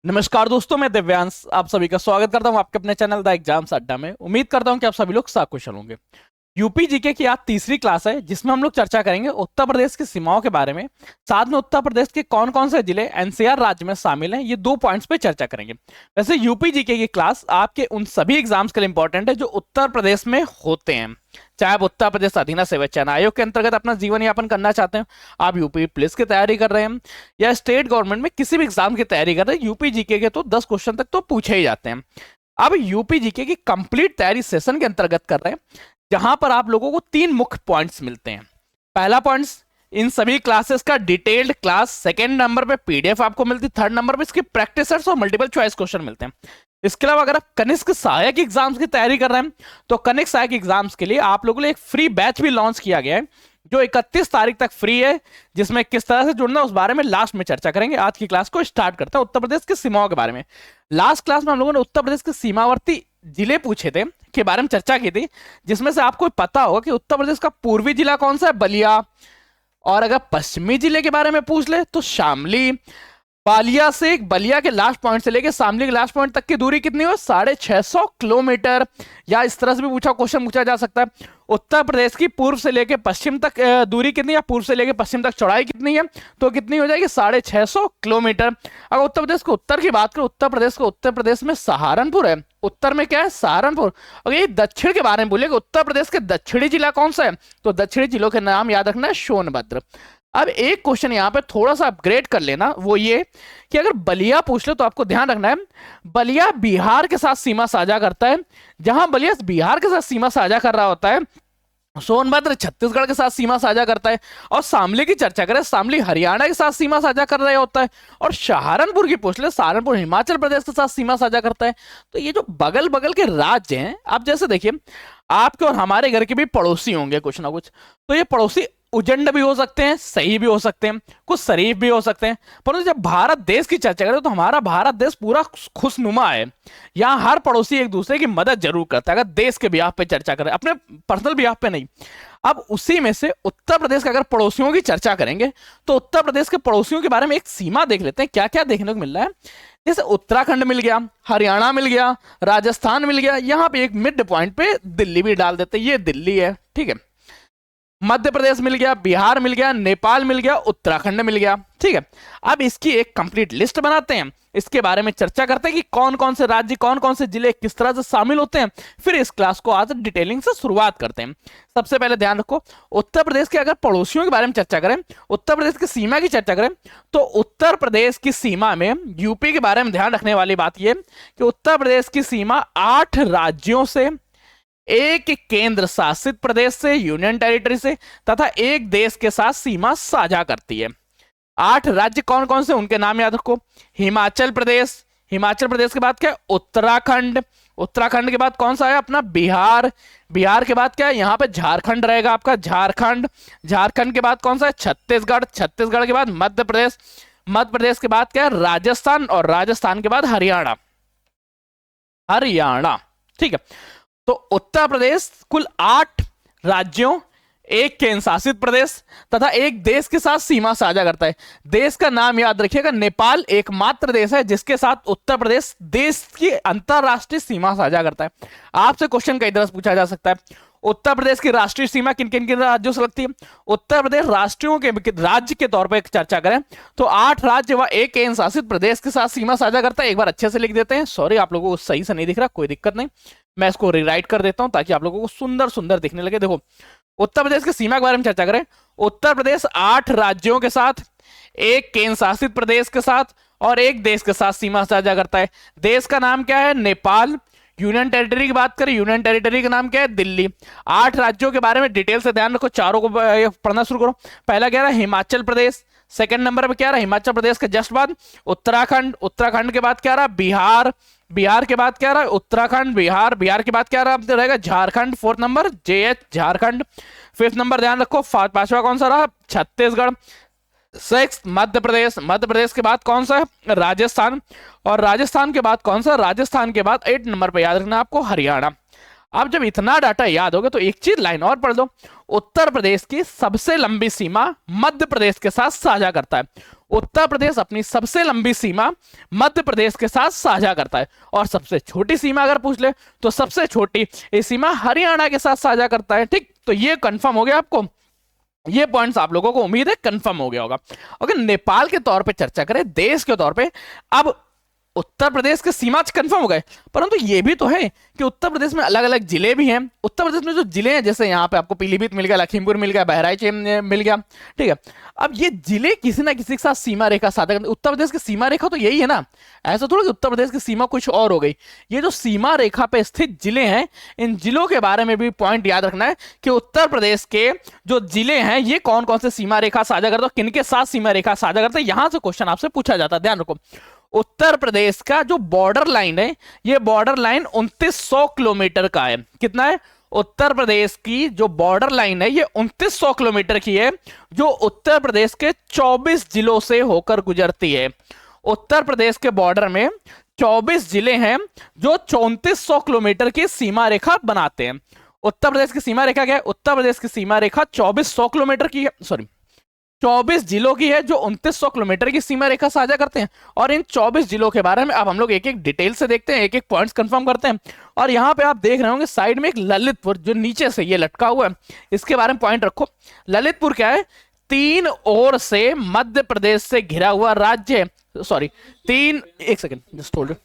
नमस्कार दोस्तों, मैं दिव्यांश आप सभी का स्वागत करता हूं आपके अपने चैनल द एग्जाम्स अड्डा में। उम्मीद करता हूं कि आप सभी लोग सकुशल होंगे। यूपी जीके की आज तीसरी क्लास है जिसमें हम लोग चर्चा करेंगे उत्तर प्रदेश की सीमाओं के बारे में। साथ में उत्तर प्रदेश के कौन कौन से जिले एनसीआर राज्य में शामिल हैं, ये दो पॉइंट्स पे चर्चा करेंगे। वैसे यूपी जीके की क्लास आपके उन सभी एग्जाम्स के लिए इंपॉर्टेंट है जो उत्तर प्रदेश में होते हैं। चाहे आप उत्तर प्रदेश अधीन सेवा चयन आयोग के अंतर्गत अपना जीवन यापन करना चाहते हैं, आप यूपी पुलिस की तैयारी कर रहे हैं या स्टेट गवर्नमेंट में किसी भी एग्जाम की तैयारी कर रहे हैं, यूपी जीके के तो 10 क्वेश्चन तक तो पूछे ही जाते हैं। अब यूपी जीके की कंप्लीट तैयारी सेशन के अंतर्गत कर रहे हैं, जहां पर आप लोगों को 3 मुख्य पॉइंट्स मिलते हैं। पहला पॉइंट्स इन सभी क्लासेस का डिटेल्ड क्लास, सेकंड नंबर पे पीडीएफ आपको मिलती, थर्ड नंबर पे इसकी प्रैक्टिस सेट्स और मल्टीपल चॉइस क्वेश्चन मिलते हैं। इसके अलावा अगर आप कनिष्क सहायक एग्जाम्स की तैयारी कर रहे हैं तो कनिष्क सहायक एग्जाम्स के लिए आप लोगों के लिए एक फ्री बैच भी लॉन्च किया गया है जो 31 तारीख तक फ्री है, जिसमें किस तरह से जुड़ना उस बारे में लास्ट में चर्चा करेंगे। आज की क्लास को स्टार्ट करते हैं उत्तर प्रदेश की सीमाओं के बारे में। लास्ट क्लास में हम लोगों ने उत्तर प्रदेश के सीमावर्ती जिले पूछे थे के बारे में चर्चा की थी, जिसमें से आपको पता होगा कि उत्तर प्रदेश का पूर्वी जिला कौन सा है, बलिया। और अगर पश्चिमी जिले के बारे में पूछ ले तो शामली। बालिया से बलिया के लास्ट पॉइंट से लेके शामली के लास्ट पॉइंट तक की दूरी कितनी हो, 650 किलोमीटर। या इस तरह से भी क्वेश्चन पूछा जा सकता है, उत्तर प्रदेश की पूर्व से लेके पश्चिम तक दूरी कितनी है, पूर्व से लेके पश्चिम तक चौड़ाई कितनी है, तो कितनी हो जाएगी 650 किलोमीटर। अगर उत्तर प्रदेश को उत्तर की बात करें, उत्तर प्रदेश में सहारनपुर है। उत्तर में क्या है, सहारनपुर। अगर ये दक्षिण के बारे में बोले उत्तर प्रदेश के दक्षिणी जिला कौन सा है, तो दक्षिणी जिलों के नाम याद रखना है, सोनभद्र। अब एक क्वेश्चन यहां पे थोड़ा सा अपग्रेड कर लेना, वो ये कि अगर बलिया पूछ लो तो आपको ध्यान रखना है बलिया बिहार के साथ सीमा साझा करता है। जहां बलिया बिहार के साथ सीमा साझा कर रहा होता है, सोनभद्र छत्तीसगढ़ के साथ सीमा साझा करता है। और शामली की चर्चा करें, शामली हरियाणा के साथ सीमा साझा कर रहा होता है। और सहारनपुर की पूछ ले, सहारनपुर हिमाचल प्रदेश के साथ सीमा साझा करता है। तो ये जो बगल बगल के राज्य हैं, आप जैसे देखिए आपके और हमारे घर के भी पड़ोसी होंगे कुछ ना कुछ, तो ये पड़ोसी उजंड भी हो सकते हैं, सही भी हो सकते हैं, कुछ शरीफ भी हो सकते हैं। परंतु जब भारत देश की चर्चा करें तो हमारा भारत देश पूरा खुशनुमा है। यहाँ हर पड़ोसी एक दूसरे की मदद जरूर करता है, अगर देश के बिहाफ पे चर्चा करें, अपने पर्सनल बिहाफ पे नहीं। अब उसी में से उत्तर प्रदेश के अगर पड़ोसियों की चर्चा करेंगे तो उत्तर प्रदेश के पड़ोसियों के बारे में एक सीमा देख लेते हैं, क्या क्या देखने को मिल रहा है। जैसे उत्तराखंड मिल गया, हरियाणा मिल गया, राजस्थान मिल गया, यहाँ पे एक मिड पॉइंट पे दिल्ली भी डाल देते हैं, ये दिल्ली है, ठीक है। मध्य प्रदेश मिल गया, बिहार मिल गया, नेपाल मिल गया, उत्तराखंड मिल गया, ठीक है। अब इसकी एक कंप्लीट लिस्ट बनाते हैं, इसके बारे में चर्चा करते हैं कि कौन कौन से राज्य, कौन कौन से जिले किस तरह से शामिल होते हैं। फिर इस क्लास को आज डिटेलिंग से शुरुआत करते हैं। सबसे पहले ध्यान रखो, उत्तर प्रदेश के अगर पड़ोसियों के बारे में चर्चा करें, उत्तर प्रदेश की सीमा की चर्चा करें, तो उत्तर प्रदेश की सीमा में यूपी के बारे में ध्यान रखने वाली बात यह कि उत्तर प्रदेश की सीमा 8 राज्यों से, एक केंद्र शासित प्रदेश से, यूनियन टेरिटरी से, तथा एक देश के साथ सीमा साझा करती है। 8 राज्य कौन कौन से, उनके नाम याद रखो। हिमाचल प्रदेश, हिमाचल प्रदेश के बाद क्या है, उत्तराखंड, उत्तराखंड के बाद कौन सा है अपना, बिहार, बिहार के बाद क्या है यहाँ पे झारखंड रहेगा आपका, झारखंड, झारखंड के बाद कौन सा है, छत्तीसगढ़, छत्तीसगढ़ के बाद मध्य प्रदेश, मध्य प्रदेश के बाद क्या है, राजस्थान, और राजस्थान के बाद हरियाणा, हरियाणा, ठीक है। तो उत्तर प्रदेश कुल 8 राज्यों, एक केंद्र शासित प्रदेश तथा एक देश के साथ सीमा साझा करता है। देश का नाम याद रखिएगा, नेपाल एकमात्र देश है जिसके साथ उत्तर प्रदेश देश की अंतरराष्ट्रीय सीमा साझा करता है। आपसे क्वेश्चन कई तरह से पूछा जा सकता है, उत्तर प्रदेश की राष्ट्रीय सीमा किन किन किन राज्यों से लगती है। उत्तर प्रदेश राष्ट्रीयों के राज्य के तौर पर चर्चा करें तो 8 राज्य व एक केंद्र शासित प्रदेश के साथ सीमा साझा करता है। एक बार अच्छे से लिख देते हैं, सॉरी आप लोगों को सही से नहीं दिख रहा, कोई दिक्कत नहीं, मैं इसको रिराइट कर देता हूं ताकि आप लोगों को सुंदर सुंदर दिखने लगे। देखो उत्तर प्रदेश की सीमा के बारे में चर्चा करें, उत्तर प्रदेश 8 राज्यों के साथ, एक केंद्र शासित प्रदेश के साथ और एक देश के साथ सीमा साझा करता है। देश का नाम क्या है, नेपाल। यूनियन टेरिटरी की बात करें, यूनियन टेरिटरी का नाम क्या है, दिल्ली। 8 राज्यों के बारे में डिटेल से ध्यान रखो, चारों को पढ़ना शुरू करो। पहला क्या रहा, हिमाचल प्रदेश, सेकंड नंबर पे क्या रहा, हिमाचल प्रदेश के जस्ट बाद उत्तराखंड, उत्तराखंड के बाद क्या रहा, बिहार, बिहार के बाद क्या रहा, उत्तराखंड, बिहार, बिहार के बाद क्या रहा रहेगा, Jharkhand, fourth number JH Jharkhand. Fifth number ध्यान रखो, पांचवा कौन सा रहा, छत्तीसगढ़। सिक्स मध्य प्रदेश, मध्य प्रदेश के बाद कौन सा है, राजस्थान, और राजस्थान के बाद कौन सा, राजस्थान के बाद 8 नंबर पे याद रखना आपको हरियाणा। आप जब इतना डाटा याद होगा तो एक चीज लाइन और पढ़ लो, उत्तर प्रदेश की सबसे लंबी सीमा मध्य प्रदेश के साथ साझा करता है। उत्तर प्रदेश अपनी सबसे लंबी सीमा मध्य प्रदेश के साथ साझा करता है, और सबसे छोटी सीमा अगर पूछ ले तो सबसे छोटी ये सीमा हरियाणा के साथ साझा करता है। ठीक, तो ये कंफर्म हो गया आपको, ये पॉइंट्स आप लोगों को उम्मीद है कंफर्म हो गया होगा। अगर नेपाल के तौर पे चर्चा करें, देश के तौर पे, अब उत्तर प्रदेश के सीमा कंफर्म हो गए, परंतु ये भी तो है कि उत्तर प्रदेश में अलग अलग जिले भी हैं। उत्तर प्रदेश में जो जिले हैं, जैसे यहाँ पे आपको पीलीभीत मिल गया, लखीमपुर मिल गया, बहराइच मिल गया, ठीक है। अब ये जिले किसी ना किसी के साथ सीमा रेखा साझा करते, उत्तर प्रदेश की सीमा रेखा तो यही है ना, ऐसा थोड़ा कि उत्तर प्रदेश की सीमा कुछ और हो गई। ये जो सीमा रेखा पे स्थित जिले हैं, इन जिलों के बारे में भी पॉइंट याद रखना है कि उत्तर प्रदेश के जो जिले हैं ये कौन कौन से सीमा रेखा साझा करते हैं, किनके साथ सीमा रेखा साझा करते हैं, यहां से क्वेश्चन आपसे पूछा जाता है, ध्यान रखो। उत्तर प्रदेश का जो बॉर्डर लाइन है, ये बॉर्डर लाइन 2900 किलोमीटर का है। कितना है? उत्तर प्रदेश की जो बॉर्डर लाइन है ये 2900 किलोमीटर की है, जो उत्तर प्रदेश के 24 जिलों से होकर गुजरती है। उत्तर प्रदेश के बॉर्डर में 24 जिले हैं जो 3400 किलोमीटर की सीमा रेखा बनाते हैं। उत्तर प्रदेश की सीमा रेखा क्या है? उत्तर प्रदेश की सीमा रेखा 2400 किलोमीटर की है, सॉरी 24 जिलों की है, जो 2900 किलोमीटर की सीमा रेखा साझा करते हैं। और इन 24 जिलों के बारे में अब हम लोग एक एक डिटेल से देखते हैं, एक एक पॉइंट्स कंफर्म करते हैं। और यहाँ पे आप देख रहे होंगे साइड में एक ललितपुर जो नीचे से ये लटका हुआ है, इसके बारे में पॉइंट रखो। ललितपुर क्या है? 3 ओर से मध्य प्रदेश से घिरा हुआ राज्य, सॉरी 3, एक सेकेंड जस्ट होल्ड,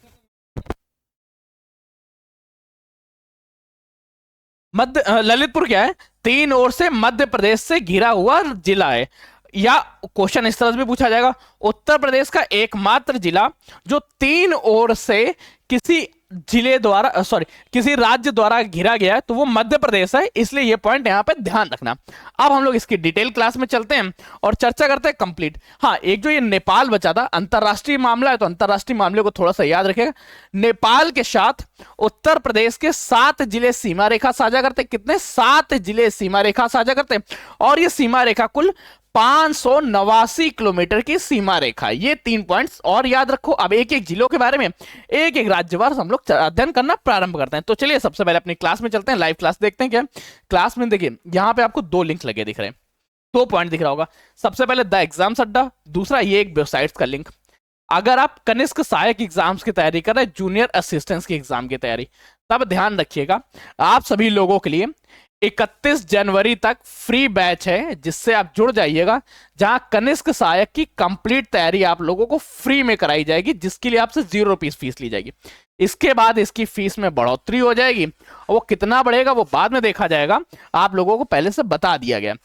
ललितपुर क्या है? 3 ओर से मध्य प्रदेश से घिरा हुआ जिला है। या क्वेश्चन इस तरह से भी पूछा जाएगा, उत्तर प्रदेश का एकमात्र जिला जो 3 ओर से किसी जिले द्वारा, सॉरी किसी राज्य द्वारा घिरा गया है, तो वो मध्य प्रदेश है। इसलिए ये पॉइंट यहां पे ध्यान रखना। अब हम लोग इसकी डिटेल क्लास में चलते हैं और चर्चा करते हैं कंप्लीट। हाँ, एक जो ये नेपाल बचा था, अंतरराष्ट्रीय मामला है, तो अंतरराष्ट्रीय मामले को थोड़ा सा याद रखेगा। नेपाल के साथ उत्तर प्रदेश के 7 जिले सीमा रेखा साझा करते हैं। कितने? 7 जिले सीमा रेखा साझा करते हैं, और ये सीमा रेखा कुल 589 किलोमीटर की सीमा रेखा। ये 3 पॉइंट्स और याद रखो। अब एक एक जिलों के बारे में, एक एक राज्यवार हम लोग अध्ययन करना प्रारंभ करते हैं। तो चलिए सबसे पहले अपनी क्लास में चलते हैं, लाइव क्लास देखते हैं। क्या क्लास में देखिए, यहाँ पे आपको 2 लिंक लगे दिख रहे हैं, 2 पॉइंट दिख रहा होगा। सबसे पहले द एग्जाम्स अड्डा, दूसरा ये एक वेबसाइट का लिंक। अगर आप कनिष्क सहायक एग्जाम्स की तैयारी कर रहे हैं, जूनियर असिस्टेंट्स की एग्जाम की तैयारी, तब ध्यान रखिएगा आप सभी लोगों के लिए 31 जनवरी तक फ्री बैच है, जिससे आप जुड़ जाइएगा, जहां कनिष्क सहायक की कंप्लीट तैयारी आप लोगों को फ्री में कराई जाएगी, जिसके लिए आपसे 0 रुपीस फीस ली जाएगी। इसके बाद इसकी फीस में बढ़ोतरी हो जाएगी, और वो कितना बढ़ेगा वो बाद में देखा जाएगा, आप लोगों को पहले से बता दिया गया।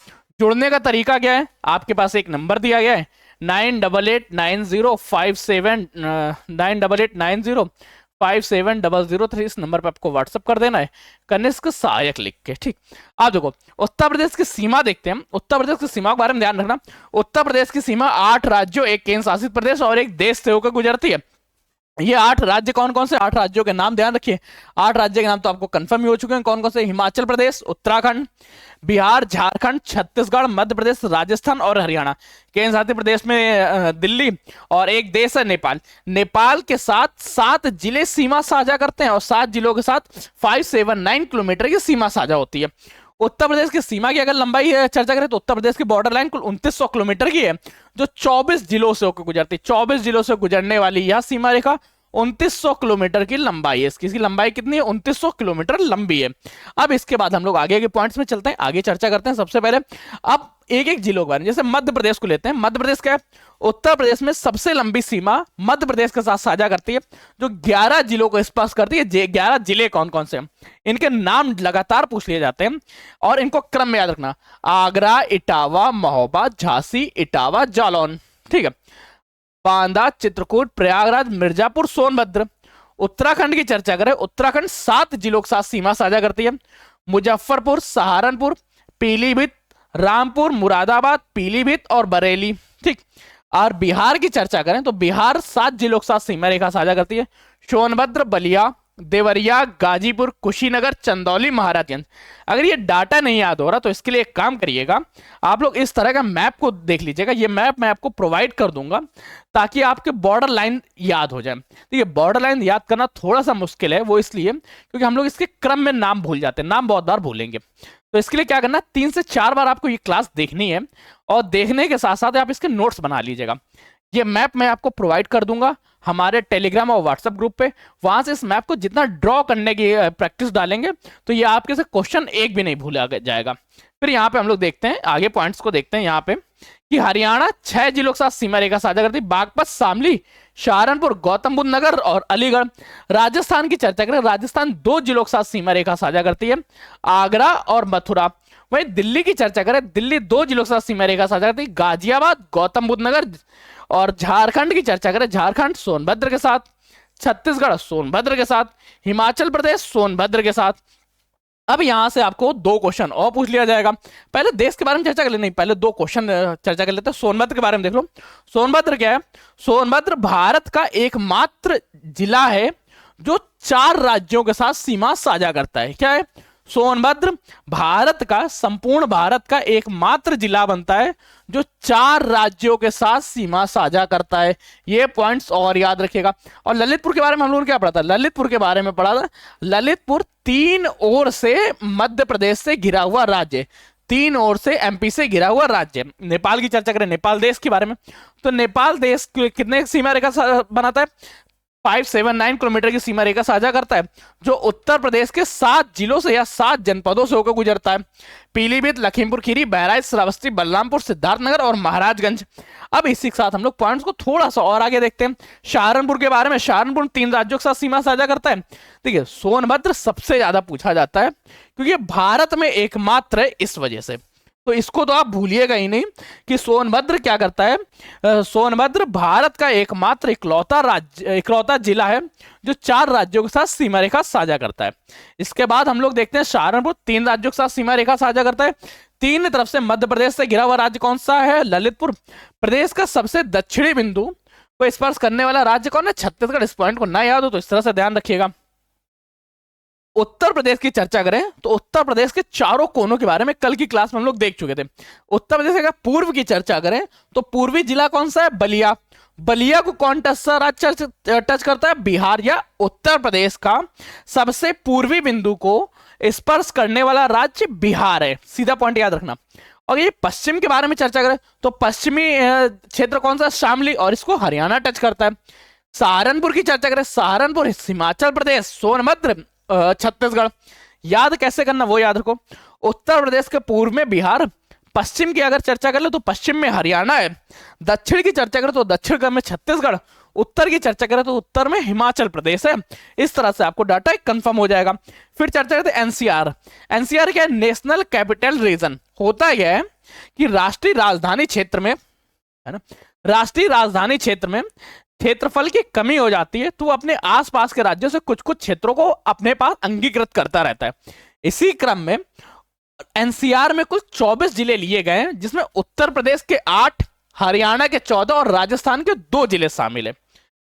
जुड़ने का तरीका क्या है? आपके पास एक नंबर दिया गया है 98890570 इस नंबर पे आपको व्हाट्सअप कर देना है, कनिष्क सहायक लिख के। ठीक, आप देखो उत्तर प्रदेश की सीमा देखते हैं। उत्तर प्रदेश की सीमा के बारे में ध्यान रखना। उत्तर प्रदेश की सीमा 8 राज्यों, एक केंद्र शासित प्रदेश और एक देश से होकर गुजरती है। ये 8 राज्य कौन कौन से? 8 राज्यों के नाम ध्यान रखिए। 8 राज्य के नाम तो आपको कंफर्म ही हो चुके हैं। कौन कौन से? हिमाचल प्रदेश, उत्तराखंड, बिहार, झारखंड, छत्तीसगढ़, मध्य प्रदेश, राजस्थान और हरियाणा। केंद्र शासित प्रदेश में दिल्ली, और एक देश है नेपाल। नेपाल के साथ 7 जिले सीमा साझा करते हैं, और 7 जिलों के साथ 579 किलोमीटर की सीमा साझा होती है। उत्तर प्रदेश की सीमा की अगर लंबाई चर्चा करें तो उत्तर प्रदेश की बॉर्डर लाइन कुल 2900 किलोमीटर की है, जो 24 जिलों से होकर गुजरती है। 24 जिलों से गुजरने वाली यह सीमा रेखा 2900 किलोमीटर की लंबाई है। इसकी लंबाई कितनी है? 2900 किलोमीटर लंबी है। अब इसके बाद हम लोग आगे के पॉइंट्स में चलते हैं, आगे चर्चा करते हैं। सबसे पहले अब एक एक जिलों के बारे में, जैसे मध्य प्रदेश को लेते हैं। मध्य प्रदेश क्या है? उत्तर प्रदेश में सबसे लंबी सीमा मध्य प्रदेश के साथ साझा करती है, जो 11 जिलों को स्पर्श करती है। 11 जिले कौन कौन से हैं, इनके नाम लगातार पूछ लिए जाते हैं, और इनको क्रम में याद रखना। आगरा, इटावा, महोबा, झांसी, इटावा, जालौन। ठीक है, बांदा, चित्रकूट, प्रयागराज, मिर्जापुर, सोनभद्र। उत्तराखंड की चर्चा करें, उत्तराखंड 7 जिलों के साथ सीमा साझा करती है। मुजफ्फरपुर, सहारनपुर, पीलीभीत, रामपुर, मुरादाबाद, पीलीभीत और बरेली। ठीक, और बिहार की चर्चा करें तो बिहार 7 जिलों के साथ सीमा रेखा साझा करती है। सोनभद्र, बलिया, देवरिया, गाजीपुर, कुशीनगर, चंदौली, महाराजगंज। अगर ये डाटा नहीं याद हो रहा तो इसके लिए एक काम करिएगा, आप लोग इस तरह का मैप को देख लीजिएगा। ये मैप मैं आपको प्रोवाइड कर दूंगा ताकि आपके बॉर्डर लाइन याद हो जाए। तो ये बॉर्डर लाइन याद करना थोड़ा सा मुश्किल है, वो इसलिए क्योंकि हम लोग इसके क्रम में नाम भूल जाते हैं, नाम बहुत बार भूलेंगे। तो इसके लिए क्या करना, 3 से 4 बार आपको ये क्लास देखनी है और देखने के साथ साथ आप इसके नोट्स बना लीजिएगा। ये मैप मैं आपको प्रोवाइड कर दूंगा हमारे टेलीग्राम और व्हाट्सएप ग्रुप पे। वहां से इस मैप को जितना ड्रॉ करने की प्रैक्टिस डालेंगे तो ये आपके से क्वेश्चन एक भी नहीं भूला जाएगा। फिर यहाँ पे हम लोग देखते हैं आगे पॉइंट्स को देखते हैं यहाँ पे कि हरियाणा 6 जिलों के साथ सीमा रेखा साझा करती है, बागपत, शामली, सहारनपुर, गौतम बुद्ध नगर और अलीगढ़। राजस्थान की चर्चा करें, राजस्थान 2 जिलों के साथ सीमा रेखा साझा करती है, आगरा और मथुरा। वहीं दिल्ली की चर्चा करें, दिल्ली 2 जिलों के साथ सीमा रेखा साझा करती है, गाजियाबाद, गौतम बुद्ध नगर। और झारखंड की चर्चा करें, झारखंड सोनभद्र के साथ, छत्तीसगढ़ सोनभद्र के साथ, हिमाचल प्रदेश सोनभद्र के साथ। अब यहां से आपको 2 क्वेश्चन और पूछ लिया जाएगा। पहले देश के बारे में चर्चा कर ले, नहीं पहले 2 क्वेश्चन चर्चा कर लेते हैं। सोनभद्र के बारे में देख लो। सोनभद्र क्या है? सोनभद्र भारत का एकमात्र जिला है जो 4 राज्यों के साथ सीमा साझा करता है। क्या है? सोनभद्र भारत का, संपूर्ण भारत का एकमात्र जिला बनता है जो 4 राज्यों के साथ सीमा साझा करता है। ये पॉइंट्स और याद रखिएगा। और ललितपुर के बारे में हम लोगों ने क्या पढ़ा था? ललितपुर के बारे में पढ़ा था। ललितपुर 3 ओर से मध्य प्रदेश से घिरा हुआ राज्य, 3 ओर से एमपी से घिरा हुआ राज्य। नेपाल की चर्चा करें, नेपाल देश के बारे में, तो नेपाल देश कितने सीमा रेखा बनाता है? 579 किलोमीटर की सीमा रेखा साझा करता है, जो उत्तर प्रदेश के 7 जिलों से या 7 जनपदों से होकर गुजरता है। पीलीभीत, लखीमपुर खीरी, बहराइच, श्रावस्ती, बलरामपुर, सिद्धार्थनगर और महाराजगंज। अब इसी के साथ हम लोग पॉइंट्स को थोड़ा सा और आगे देखते हैं। सहारनपुर के बारे में, सहारनपुर 3 राज्यों के साथ सीमा साझा करता है। देखिए, सोनभद्र सबसे ज्यादा पूछा जाता है क्योंकि भारत में एकमात्र है, इस वजह से। तो इसको तो आप भूलिएगा ही नहीं कि सोनभद्र क्या करता है। सोनभद्र भारत का एकमात्र इकलौता जिला है जो 4 राज्यों के साथ सीमा रेखा साझा करता है। इसके बाद हम लोग देखते हैं सहारनपुर 3 राज्यों के साथ सीमा रेखा साझा करता है। 3 तरफ से मध्य प्रदेश से घिरा हुआ राज्य कौन सा है? ललितपुर। प्रदेश का सबसे दक्षिणी बिंदु को स्पर्श करने वाला राज्य कौन है? छत्तीसगढ़। इस पॉइंट को ना याद हो तो इस तरह से ध्यान रखिएगा। उत्तर प्रदेश की चर्चा करें तो उत्तर प्रदेश के चारों कोनों के बारे में कल की क्लास में हम लोग देख चुके थे। उत्तर प्रदेश का पूर्व की चर्चा करें तो पूर्वी जिला कौन सा है? बलिया। बलिया को कौन टच करता है? बिहार या उत्तर प्रदेश का सबसे पूर्वी बिंदु को स्पर्श करने वाला राज्य बिहार है। सीधा पॉइंट याद रखना। और ये पश्चिम के बारे में चर्चा करें तो पश्चिमी क्षेत्र कौन सा? शामली, और इसको हरियाणा टच करता है। सहारनपुर की चर्चा करें, सहारनपुर हिमाचल प्रदेश, सोनभद्र छत्तीसगढ़। याद कैसे करना वो याद रखो। उत्तर प्रदेश के पूर्व में बिहार, पश्चिम की अगर चर्चा कर ले तो पश्चिम में हरियाणा है, दक्षिण की चर्चा करें तो दक्षिण में छत्तीसगढ़, उत्तर की चर्चा करें तो उत्तर में हिमाचल प्रदेश है। इस तरह से आपको डाटा कंफर्म हो जाएगा। फिर चर्चा करते हैं एनसीआर। एनसीआर क्या है? National capital region. होता यह है कि राष्ट्रीय राजधानी क्षेत्र में, है ना, राष्ट्रीय राजधानी क्षेत्र में क्षेत्रफल की कमी हो जाती है तो वो अपने आसपास के राज्यों से कुछ कुछ क्षेत्रों को अपने पास अंगीकृत करता रहता है। इसी क्रम में एनसीआर में कुल 24 जिले लिए गए हैं, जिसमें उत्तर प्रदेश के 8, हरियाणा के 14 और राजस्थान के 2 जिले शामिल है।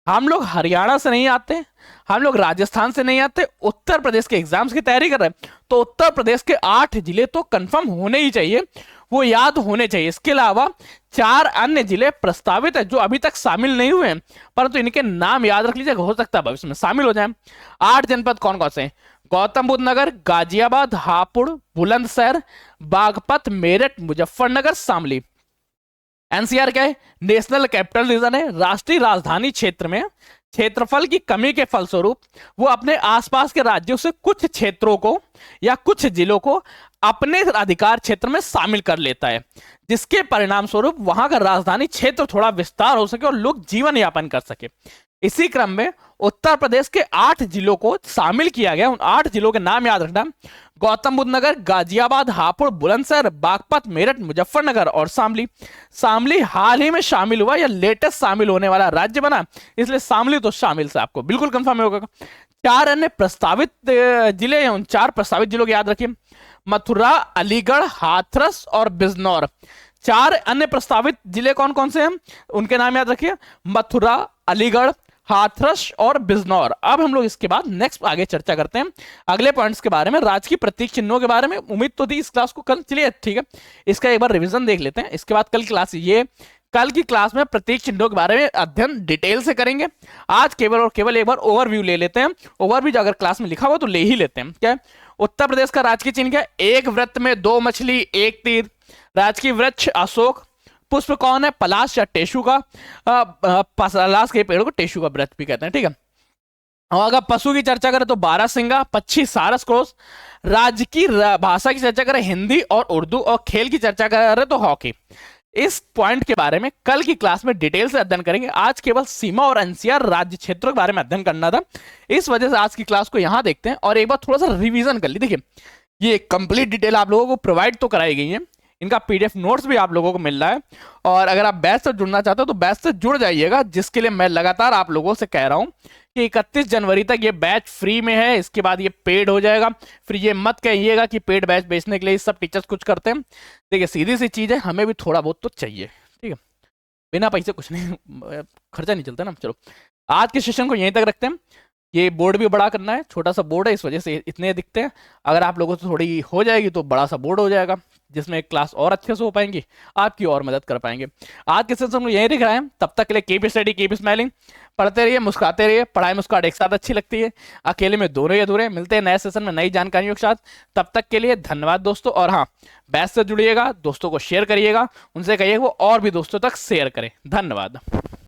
हम लोग हरियाणा से नहीं आते, हम लोग राजस्थान से नहीं आते, उत्तर प्रदेश के एग्जाम्स की तैयारी कर रहे हैं तो उत्तर प्रदेश के 8 जिले तो कंफर्म होने ही चाहिए, वो याद होने चाहिए। इसके अलावा 4 अन्य जिले प्रस्तावित है जो अभी तक शामिल नहीं हुए हैं, परंतु इनके नाम याद रख लीजिए, हो सकता है भविष्य में शामिल हो जाए। 8 जनपद कौन कौन से हैं? गौतम बुद्ध नगर, गाजियाबाद, हापुड़, बुलंदशहर, बागपत, मेरठ, मुजफ्फरनगर, शामली। एनसीआर क्या है? नेशनल कैपिटल रीजन है। राष्ट्रीय राजधानी क्षेत्र में क्षेत्रफल की कमी के फलस्वरूप वो अपने आसपास के राज्यों से कुछ क्षेत्रों को या कुछ जिलों को अपने अधिकार क्षेत्र में शामिल कर लेता है, जिसके परिणाम स्वरूप वहां का राजधानी क्षेत्र थोड़ा विस्तार हो सके और लोग जीवन यापन कर सके। इसी क्रम में उत्तर प्रदेश के 8 जिलों को शामिल किया गया। उन 8 जिलों के नाम याद रखना: गौतम बुद्ध नगर, गाजियाबाद, हापुड़, बुलंदशहर, बागपत, मेरठ, मुजफ्फरनगर और शामली। शामली हाल ही में शामिल हुआ या लेटेस्ट शामिल होने वाला राज्य बना, इसलिए शामली तो शामिल से आपको बिल्कुल कंफर्म होगा। 4 अन्य प्रस्तावित जिले हैं, उन 4 प्रस्तावित जिलों को याद रखिए: मथुरा, अलीगढ़, हाथरस और बिजनौर। 4 अन्य प्रस्तावित जिले कौन कौन से हैं? उनके नाम याद रखिए: मथुरा, अलीगढ़, हाथरस और बिजनौर। अब हम लोग इसके बाद नेक्स्ट आगे चर्चा करते हैं अगले पॉइंट्स के बारे में, राजकीय प्रतीक चिन्हों के बारे में। उम्मीद तो थी इस क्लास को कल, चलिए ठीक है इसका एक बार रिवीजन देख लेते हैं। इसके बाद कल क्लास, ये कल की क्लास में प्रतीक चिन्हों के बारे में अध्ययन डिटेल से करेंगे। आज केवल और केवल एक बार ओवरव्यू ले लेते हैं। ओवरव्यू अगर क्लास में लिखा हुआ तो ले ही लेते हैं। क्या है उत्तर प्रदेश का राजकीय चिन्ह? क्या? एक वृत्त में 2 मछली 1 तीर। राजकीय वृक्ष अशोक। पुष्प कौन है? पलाश या टेशु का। पलाश के पेड़ को टेशु का वृक्ष भी कहते हैं, ठीक है। और अगर पशु की चर्चा करें तो बारहसिंगा। पक्षी सारस क्रोस। राज्य की भाषा की चर्चा करें हिंदी और उर्दू। और खेल की चर्चा करें तो हॉकी। इस पॉइंट के बारे में कल की क्लास में डिटेल से अध्ययन करेंगे। आज केवल सीमा और एनसीआर राज्य क्षेत्रों के बारे में अध्ययन करना था, इस वजह से आज की क्लास को यहां देखते हैं और एक बार थोड़ा सा रिवीजन कर ली। देखिए ये कंप्लीट डिटेल आप लोगों को प्रोवाइड तो कराई गई है, इनका पीडीएफ नोट्स भी आप लोगों को मिल रहा है। और अगर आप बैच से जुड़ना चाहते हो तो बैच से जुड़ जाइएगा, जिसके लिए मैं लगातार आप लोगों से कह रहा हूं कि 31 जनवरी तक ये बैच फ्री में है। इसके बाद ये पेड हो जाएगा। फिर ये मत कहिएगा कि पेड बैच बेचने के लिए सब टीचर्स कुछ करते हैं। देखिए सीधी सी चीज है, हमें भी थोड़ा बहुत तो चाहिए, ठीक है। बिना पैसे कुछ नहीं, खर्चा नहीं चलता ना। चलो आज के सेशन को यहीं तक रखते हैं। ये बोर्ड भी बड़ा करना है, छोटा सा बोर्ड है इस वजह से इतने दिखते हैं। अगर आप लोगों से थोड़ी हो जाएगी तो बड़ा सा बोर्ड हो जाएगा, जिसमें क्लास और अच्छे से हो पाएंगी, आपकी और मदद कर पाएंगे। आज के सेशन में यही दिख रहा है। तब तक के लिए कीप स्टडी कीप स्माइलिंग। पढ़ते रहिए, मुस्कुराते रहिए। पढ़ाई मुस्कुराहट एक साथ अच्छी लगती है, अकेले में दोनों ही अधूरे। मिलते हैं नए सेशन में नई जानकारियों के साथ। तब तक के लिए धन्यवाद दोस्तों। और हाँ, बैच से जुड़िएगा, दोस्तों को शेयर करिएगा, उनसे कहिएगा वो और भी दोस्तों तक शेयर करें। धन्यवाद।